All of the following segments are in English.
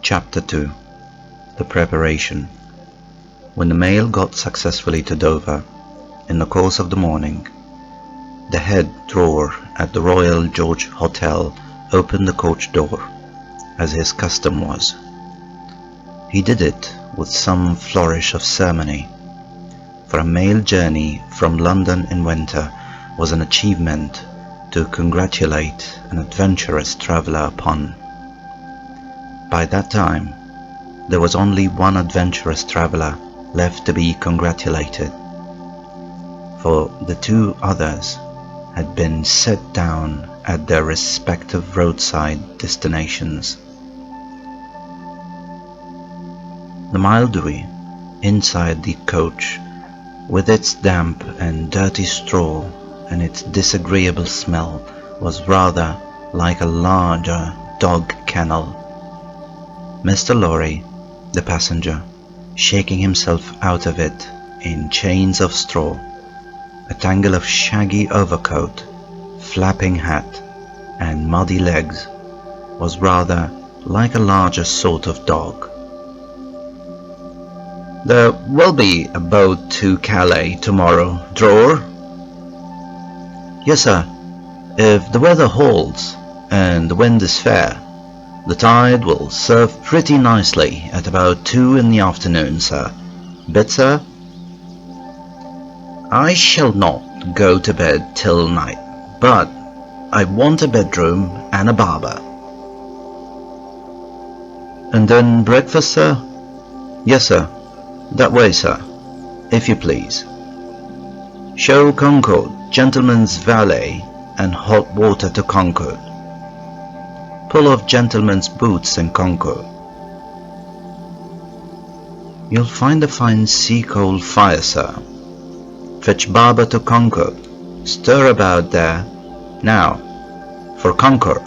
Chapter 2. The Preparation. When the mail got successfully to Dover, in the course of the morning, the head drawer at the Royal George Hotel opened the coach door, as his custom was. He did it with some flourish of ceremony, for a mail journey from London in winter was an achievement to congratulate an adventurous traveller upon. By that time, there was only one adventurous traveller left to be congratulated, for the two others had been set down at their respective roadside destinations. The Mildewey, inside the coach, with its damp and dirty straw and its disagreeable smell, was rather like a larger dog kennel. Mr. Lorry, the passenger, shaking himself out of it in chains of straw, a tangle of shaggy overcoat, flapping hat, and muddy legs, was rather like a larger sort of dog. "There will be a boat to Calais tomorrow, drawer?" "Yes, sir, if the weather holds and the wind is fair. The tide will serve pretty nicely at about 2 in the afternoon, sir. Bed, sir?" "I shall not go to bed till night, but I want a bedroom and a barber." "And then breakfast, sir?" "Yes, sir. That way, sir, if you please. Show Concord, gentleman's valet, and hot water to Concord. Pull off gentleman's boots in Concord. You'll find a fine sea-coal fire, sir. Fetch barber to Concord. Stir about there. Now, for Concord."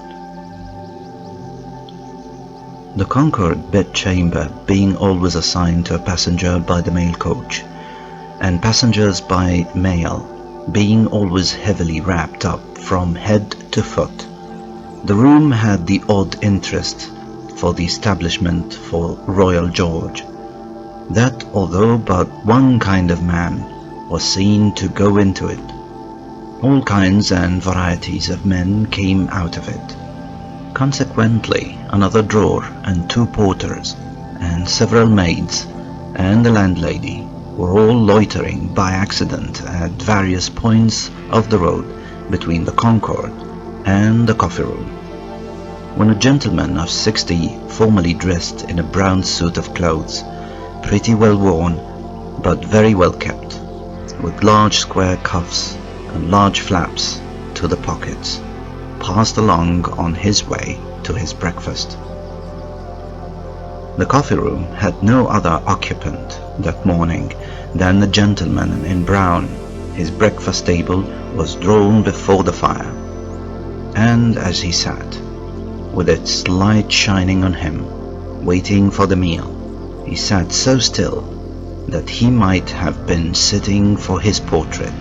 The Concord bedchamber being always assigned to a passenger by the mail coach, and passengers by mail being always heavily wrapped up from head to foot, the room had the odd interest for the establishment for Royal George, that although but one kind of man was seen to go into it, all kinds and varieties of men came out of it. Consequently, another drawer and 2 porters and several maids and the landlady were all loitering by accident at various points of the road between the Concord and the coffee room, when a gentleman of 60, formally dressed in a brown suit of clothes, pretty well worn but very well kept, with large square cuffs and large flaps to the pockets, passed along on his way to his breakfast. The coffee room had no other occupant that morning than the gentleman in brown. His breakfast table was drawn before the fire, and as he sat, with its light shining on him, waiting for the meal, he sat so still that he might have been sitting for his portrait.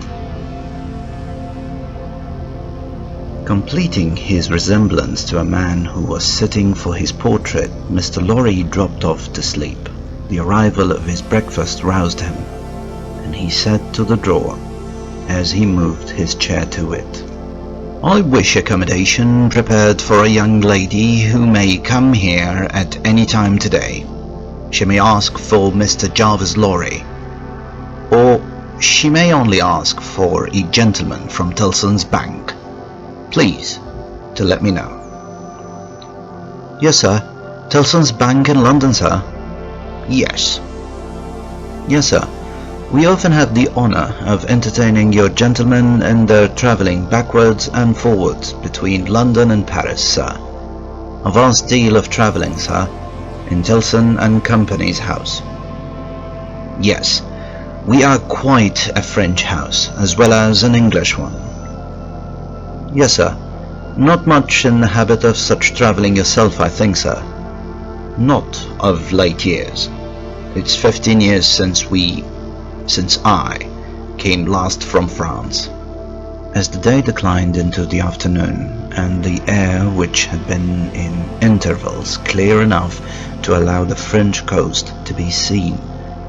Completing his resemblance to a man who was sitting for his portrait, Mr. Lorry dropped off to sleep. The arrival of his breakfast roused him, and he said to the drawer, as he moved his chair to it, "I wish accommodation prepared for a young lady who may come here at any time today. She may ask for Mr. Jarvis Lorry, or she may only ask for a gentleman from Tellson's Bank. Please to let me know." "Yes, sir. Tellson's Bank in London, sir." "Yes." "Yes, sir. We often have the honour of entertaining your gentlemen in their travelling backwards and forwards between London and Paris, sir. A vast deal of travelling, sir, in Tellson and Company's house." "Yes, we are quite a French house, as well as an English one." "Yes, sir. Not much in the habit of such travelling yourself, I think, sir." "Not of late years. It's 15 years since I came last from France." As the day declined into the afternoon, and the air, which had been in intervals clear enough to allow the French coast to be seen,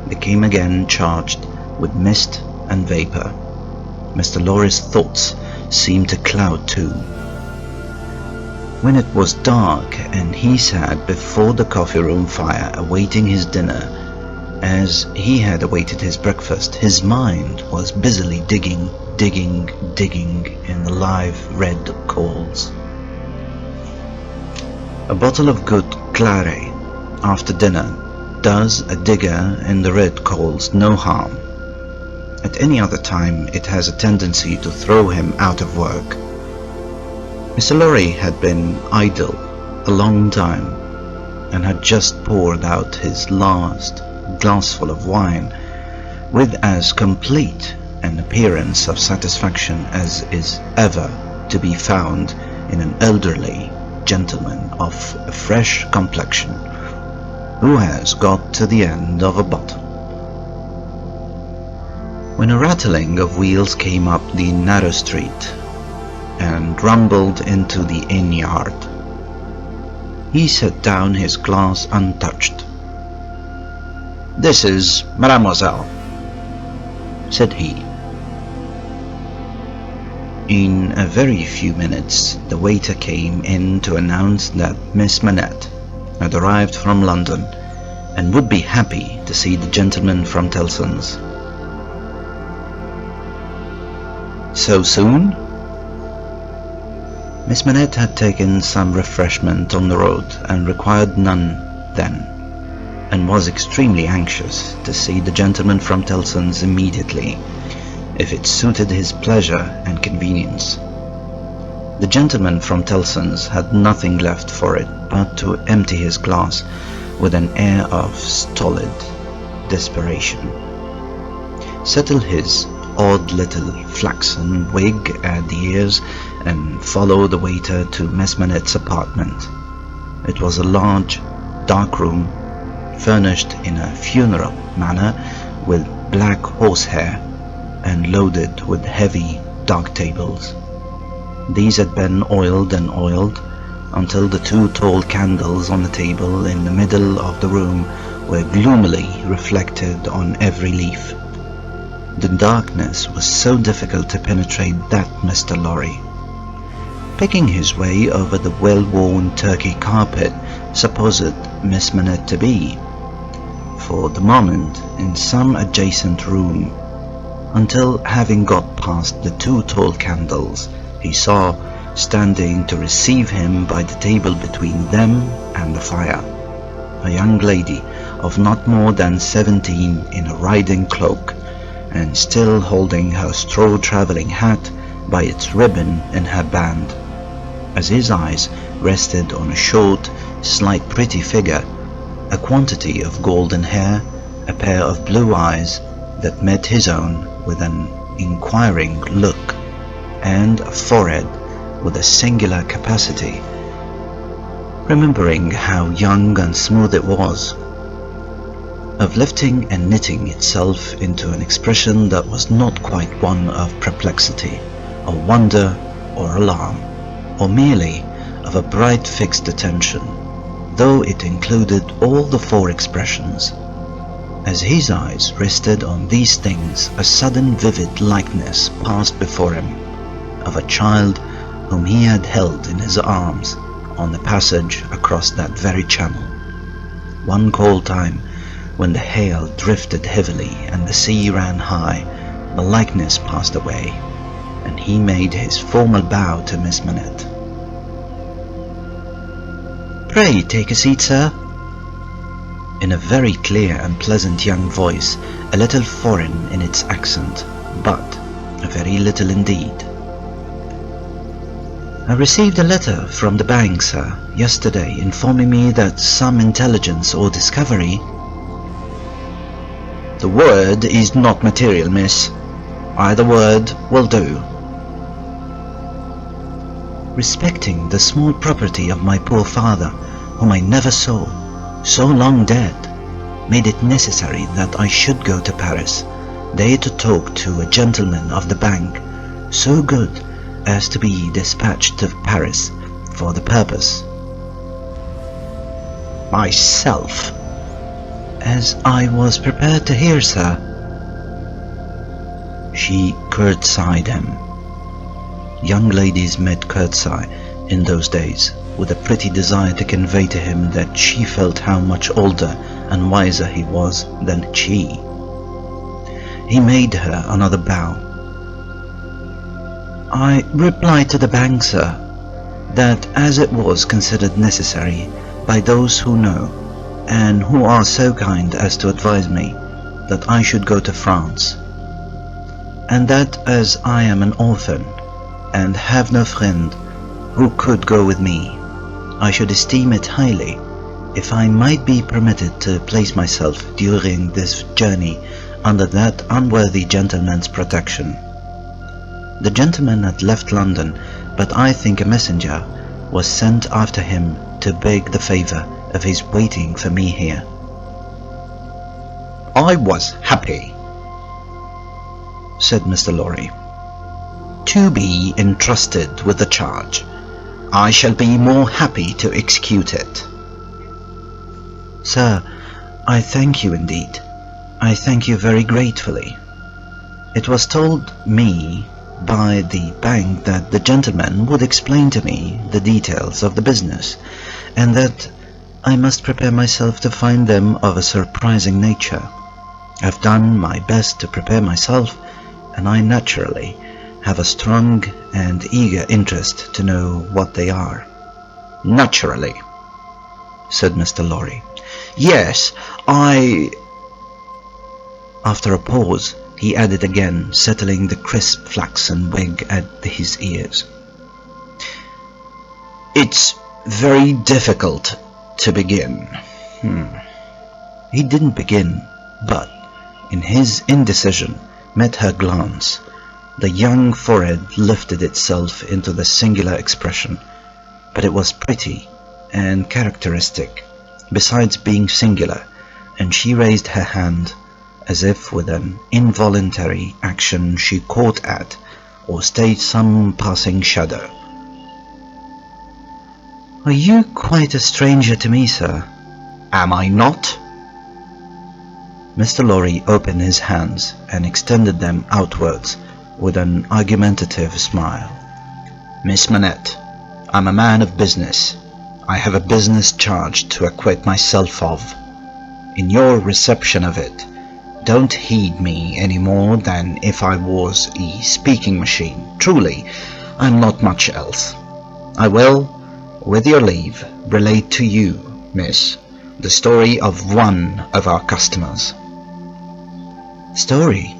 became again charged with mist and vapor. Mr. Lorry's thoughts seemed to cloud too. When it was dark and he sat before the coffee-room fire awaiting his dinner, as he had awaited his breakfast, his mind was busily digging in the live red coals. A bottle of good claret after dinner does a digger in the red coals no harm. At any other time it has a tendency to throw him out of work. Mr. Lorry had been idle a long time, and had just poured out his last glassful of wine with as complete an appearance of satisfaction as is ever to be found in an elderly gentleman of a fresh complexion who has got to the end of a bottle, when a rattling of wheels came up the narrow street and rumbled into the inn yard. He set down his glass untouched. "This is Mademoiselle," said he. In a very few minutes the waiter came in to announce that Miss Manette had arrived from London and would be happy to see the gentleman from Tellson's. "So soon?" Miss Manette had taken some refreshment on the road and required none then, and was extremely anxious to see the gentleman from Tellson's immediately, if it suited his pleasure and convenience. The gentleman from Tellson's had nothing left for it but to empty his glass with an air of stolid desperation, settle his odd little flaxen wig at the ears, and follow the waiter to Miss Manette's apartment. It was a large, dark room, furnished in a funeral manner with black horsehair, and loaded with heavy, dark tables. These had been oiled and oiled until the two tall candles on the table in the middle of the room were gloomily reflected on every leaf. The darkness was so difficult to penetrate that Mr. Lorry, picking his way over the well-worn Turkey carpet, supposed Miss Manette to be, for the moment, in some adjacent room, until, having got past the two tall candles, he saw, standing to receive him by the table between them and the fire, a young lady of not more than 17 in a riding cloak, and still holding her straw travelling hat by its ribbon in her band. As his eyes rested on a short, slight, pretty figure, a quantity of golden hair, a pair of blue eyes that met his own with an inquiring look, and a forehead with a singular capacity, remembering how young and smooth it was, of lifting and knitting itself into an expression that was not quite one of perplexity, or wonder, or alarm, or merely of a bright fixed attention, though it included all the four expressions. As his eyes rested on these things, a sudden vivid likeness passed before him, of a child whom he had held in his arms on the passage across that very channel. One cold time, when the hail drifted heavily and the sea ran high, the likeness passed away, and he made his formal bow to Miss Manette. "Pray take a seat, sir," in a very clear and pleasant young voice, a little foreign in its accent, but a very little indeed. "I received a letter from the bank, sir, yesterday, informing me that some intelligence or discovery—" "The word is not material, miss. Either word will do." "Respecting the small property of my poor father, whom I never saw, so long dead, made it necessary that I should go to Paris, there to talk to a gentleman of the bank, so good as to be dispatched to Paris for the purpose." Myself? As I was prepared to hear, sir. She curtsied him. Young ladies made curtsy in those days with a pretty desire to convey to him that she felt how much older and wiser he was than she. He made her another bow. I replied to the bank, sir, that as it was considered necessary by those who know and who are so kind as to advise me that I should go to France, and that as I am an orphan and have no friend who could go with me, I should esteem it highly if I might be permitted to place myself during this journey under that unworthy gentleman's protection. The gentleman had left London, but I think a messenger was sent after him to beg the favour of his waiting for me here. I was happy, said Mr. Lorry, to be entrusted with the charge. I shall be more happy to execute it. Sir, I thank you indeed. I thank you very gratefully. It was told me by the bank that the gentleman would explain to me the details of the business, and that I must prepare myself to find them of a surprising nature. I've done my best to prepare myself, and I naturally have a strong and eager interest to know what they are. Naturally, said Mr. Lorry. Yes, After a pause, he added again, settling the crisp flaxen wig at his ears. It's very difficult to begin. He didn't begin, but in his indecision met her glance. The young forehead lifted itself into the singular expression, but it was pretty and characteristic, besides being singular, and she raised her hand as if with an involuntary action she caught at or stayed some passing shadow. Are you quite a stranger to me, sir? Am I not? Mr. Lorry opened his hands and extended them outwards with an argumentative smile. Miss Manette, I'm a man of business. I have a business charge to acquit myself of. In your reception of it, don't heed me any more than if I was a speaking machine. Truly, I'm not much else. I will, with your leave, relate to you, miss, the story of one of our customers. Story?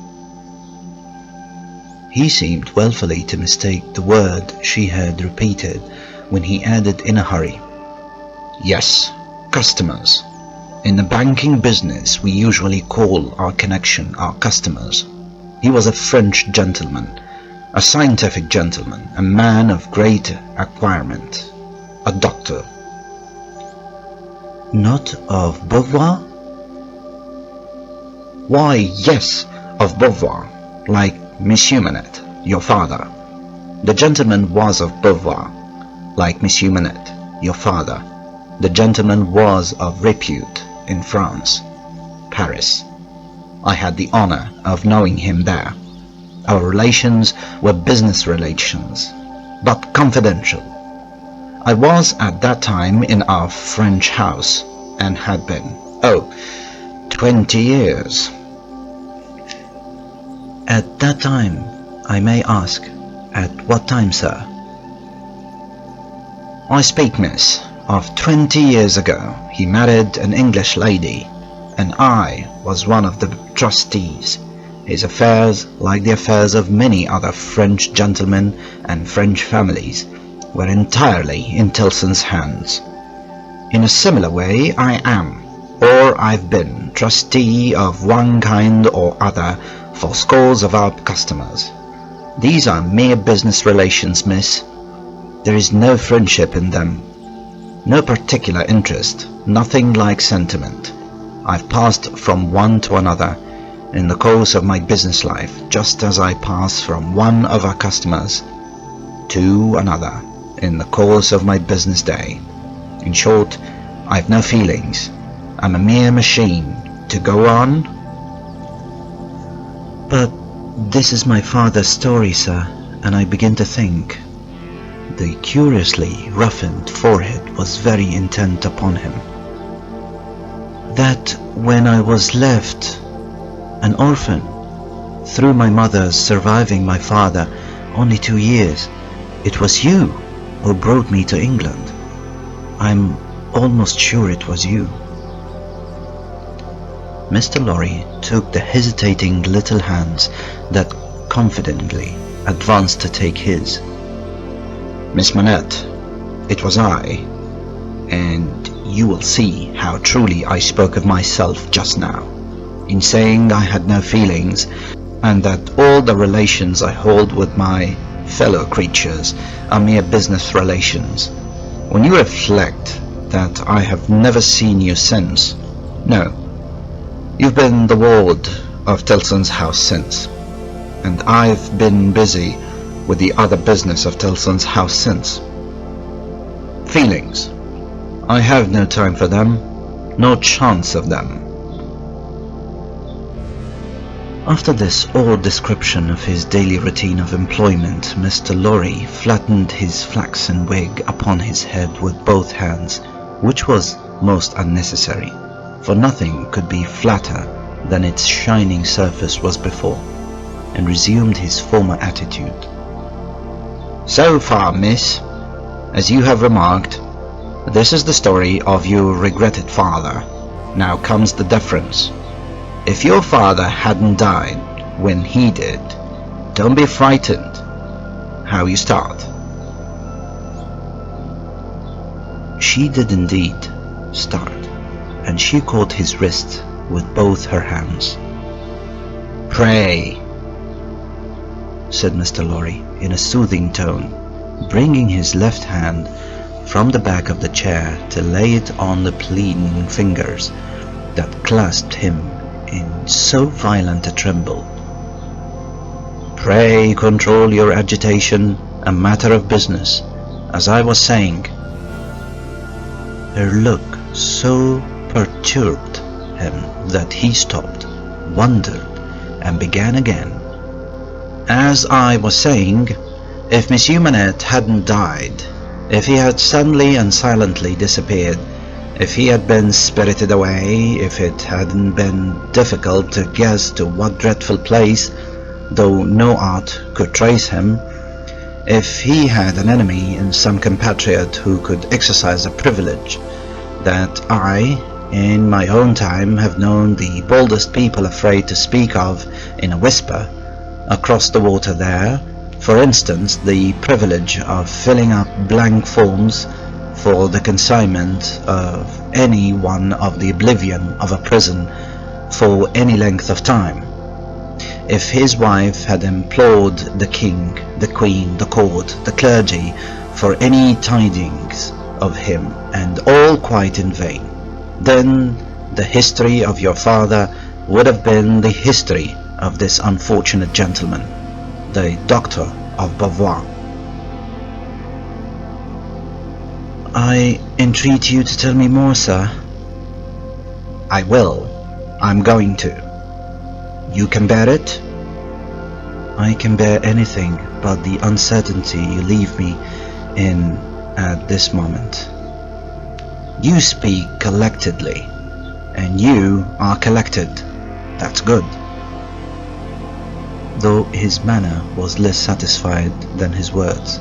He seemed wilfully to mistake the word she had repeated when he added in a hurry, Yes, customers. In the banking business we usually call our connection our customers. He was a French gentleman, a scientific gentleman, a man of great acquirement, a doctor. Not of Beauvoir? Why, yes, of Beauvoir, like Monsieur Manette, your father. The gentleman was of Beauvoir, like Monsieur Manette, your father. The gentleman was of repute in France, Paris. I had the honor of knowing him there. Our relations were business relations, but confidential. I was at that time in our French house, and had been, 20 years. At that time, I may ask, at what time, sir? I speak, miss, of 20 years ago. He married an English lady, and I was one of the trustees. His affairs, like the affairs of many other French gentlemen and French families, were entirely in Tillson's hands. In a similar way I am, or I've been, trustee of one kind or other for scores of our customers. These are mere business relations, miss. There is no friendship in them, no particular interest, nothing like sentiment. I've passed from one to another in the course of my business life, just as I pass from one of our customers to another in the course of my business day. In short, I've no feelings. I'm a mere machine. To go on? But this is my father's story, sir, and I begin to think. The curiously roughened forehead was very intent upon him. That when I was left an orphan, through my mother's surviving my father only 2 years, it was you who brought me to England. I'm almost sure it was you. Mr. Lorry took the hesitating little hands that confidently advanced to take his. Miss Manette, it was I, and you will see how truly I spoke of myself just now, in saying I had no feelings, and that all the relations I hold with my fellow creatures are mere business relations. When you reflect that I have never seen you since, no, you've been the ward of Tillson's house since, and I've been busy with the other business of Tillson's house since. Feelings. I have no time for them, no chance of them. After this odd description of his daily routine of employment, Mr. Lorry flattened his flaxen wig upon his head with both hands, which was most unnecessary, for nothing could be flatter than its shining surface was before, and resumed his former attitude. So far, miss, as you have remarked, this is the story of your regretted father. Now comes the difference. If your father hadn't died when he did, don't be frightened how you start. She did indeed start, and she caught his wrist with both her hands. Pray, said Mr. Lorry in a soothing tone, bringing his left hand from the back of the chair to lay it on the pleading fingers that clasped him in so violent a tremble. Pray control your agitation, a matter of business, as I was saying. Her look so perturbed him that he stopped, wondered, and began again. As I was saying, if Monsieur Manette hadn't died, if he had suddenly and silently disappeared, if he had been spirited away, if it hadn't been difficult to guess to what dreadful place, though no art could trace him, if he had an enemy in some compatriot who could exercise a privilege that I, in my own time, have known the boldest people afraid to speak of in a whisper, across the water there, for instance, the privilege of filling up blank forms for the consignment of any one of the oblivion of a prison for any length of time. If his wife had implored the king, the queen, the court, the clergy for any tidings of him, and all quite in vain, then the history of your father would have been the history of this unfortunate gentleman, the Doctor of Beauvoir. I entreat you to tell me more, sir. I will. I'm going to. You can bear it? I can bear anything but the uncertainty you leave me in at this moment. You speak collectedly, and you are collected. That's good. Though his manner was less satisfied than his words.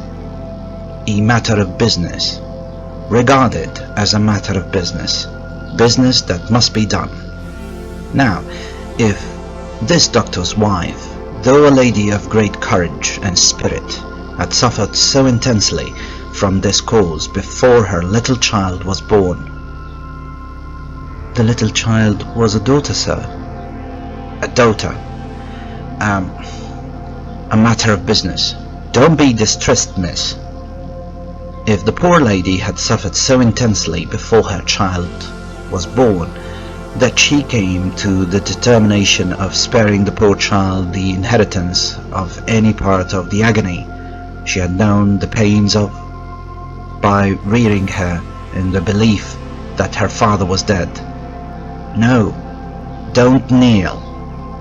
A matter of business. Regard it as a matter of business. Business that must be done. Now, if this doctor's wife, though a lady of great courage and spirit, had suffered so intensely from this cause before her little child was born. The little child was a daughter, sir. A daughter. A matter of business. Don't be distressed, miss. If the poor lady had suffered so intensely before her child was born that she came to the determination of sparing the poor child the inheritance of any part of the agony she had known the pains of, by rearing her in the belief that her father was dead. No, don't kneel.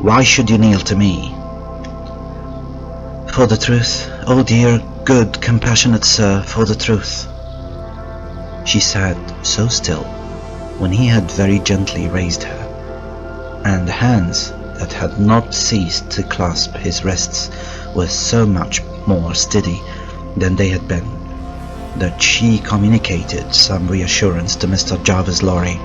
Why should you kneel to me? For the truth, oh dear, good, compassionate sir, for the truth. She sat so still when he had very gently raised her, and the hands that had not ceased to clasp his wrists were so much more steady than they had been, that she communicated some reassurance to Mr. Jarvis Lorry.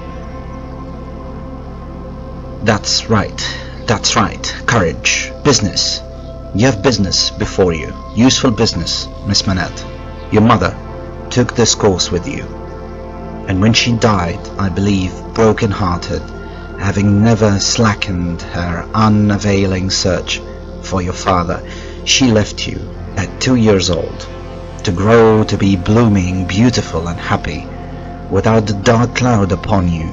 That's right, courage, business. You have business before you, useful business, Miss Manette. Your mother took this course with you, and when she died, I believe, broken-hearted, having never slackened her unavailing search for your father, she left you at 2 years old, to grow to be blooming, beautiful and happy, without the dark cloud upon you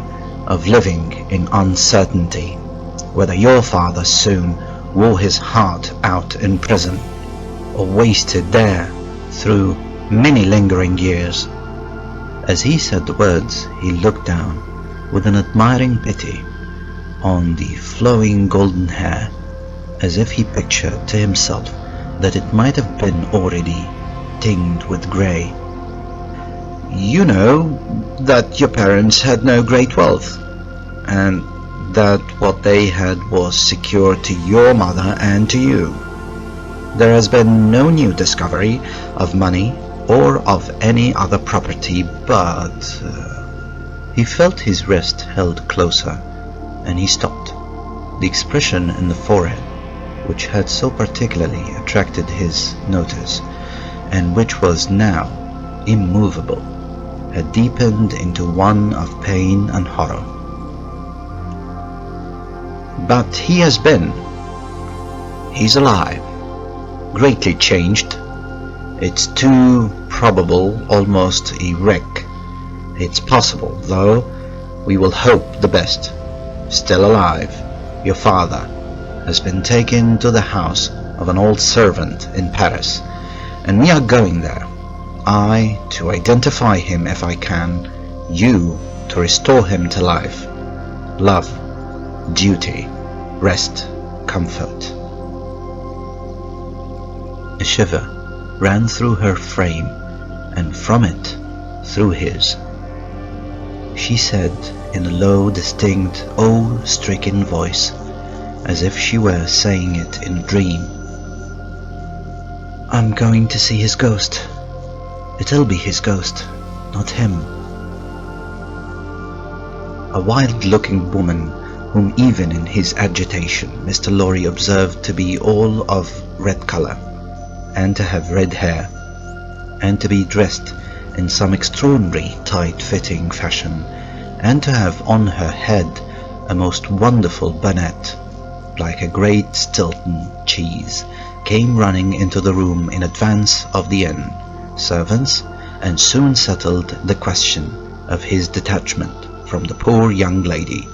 of living in uncertainty, whether your father soon wore his heart out in prison, or wasted there through many lingering years. As he said the words, he looked down with an admiring pity on the flowing golden hair, as if he pictured to himself that it might have been already tinged with grey. You know that your parents had no great wealth, and that what they had was secure to your mother and to you. There has been no new discovery of money or of any other property, but he felt his wrist held closer, and he stopped. The expression in the forehead, which had so particularly attracted his notice, and which was now immovable, had deepened into one of pain and horror. But he has been. He's alive, greatly changed. It's too probable, almost a wreck. It's possible, though we will hope the best. Still alive. Your father has been taken to the house of an old servant in Paris, and we are going there. I to identify him if I can, you to restore him to life. Love, duty, rest, comfort. A shiver ran through her frame, and from it through his. She said in a low, distinct, awe-stricken voice, as if she were saying it in a dream, I'm going to see his ghost. It'll be his ghost, not him. A wild-looking woman, whom even in his agitation Mr. Lorry observed to be all of red colour, and to have red hair, and to be dressed in some extraordinary tight-fitting fashion, and to have on her head a most wonderful bonnet, like a great Stilton cheese, came running into the room in advance of the inn servants, and soon settled the question of his detachment from the poor young lady,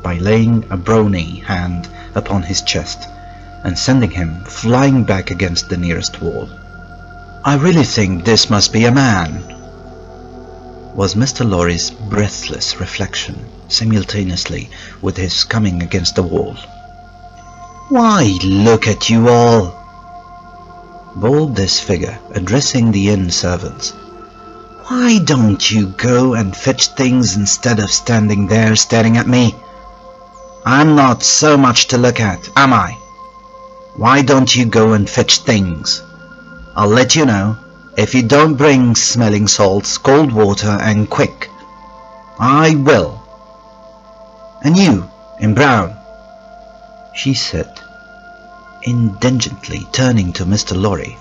by laying a brawny hand upon his chest, and sending him flying back against the nearest wall. I really think this must be a man, was Mr. Lorry's breathless reflection, simultaneously with his coming against the wall. Why, look at you all, bawled this figure, addressing the inn servants. Why don't you go and fetch things instead of standing there staring at me? I'm not so much to look at, am I? Why don't you go and fetch things? I'll let you know, if you don't bring smelling salts, cold water, and quick. I will. And you, in brown, she said, indigently turning to Mr. Lorry.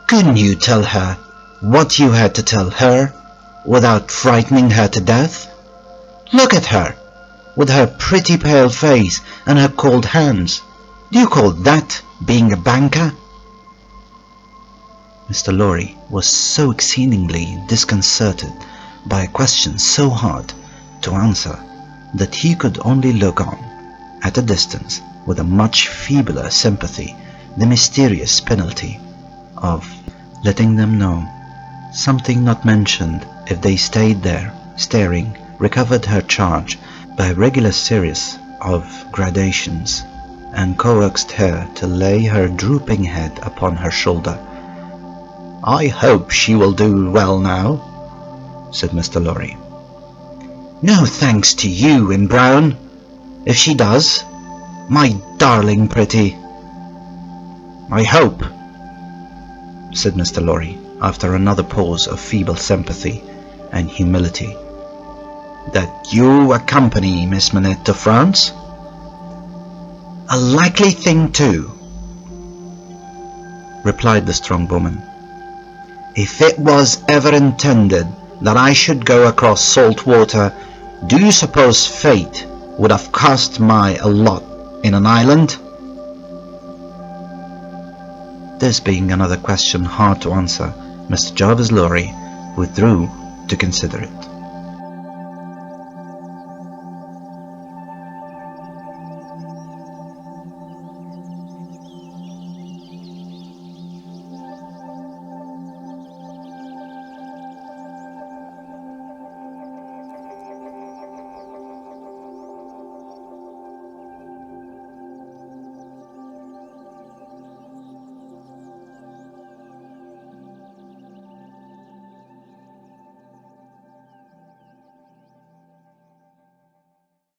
Couldn't you tell her what you had to tell her, without frightening her to death? Look at her, with her pretty pale face and her cold hands. Do you call that being a banker? Mr. Lorry was so exceedingly disconcerted by a question so hard to answer that he could only look on, at a distance, with a much feebler sympathy, the mysterious penalty of letting them know something not mentioned if they stayed there, staring, recovered her charge by a regular series of gradations, and coaxed her to lay her drooping head upon her shoulder. "I hope she will do well now," said Mr. Lorry. "No thanks to you in brown, if she does, my darling pretty." "I hope," said Mr. Lorry, after another pause of feeble sympathy and humility, "that you accompany Miss Manette to France?" "A likely thing too," replied the strong woman. "If it was ever intended that I should go across salt water, do you suppose fate would have cast my lot in an island?" This being another question hard to answer, Mr. Jarvis Lorry withdrew to consider it.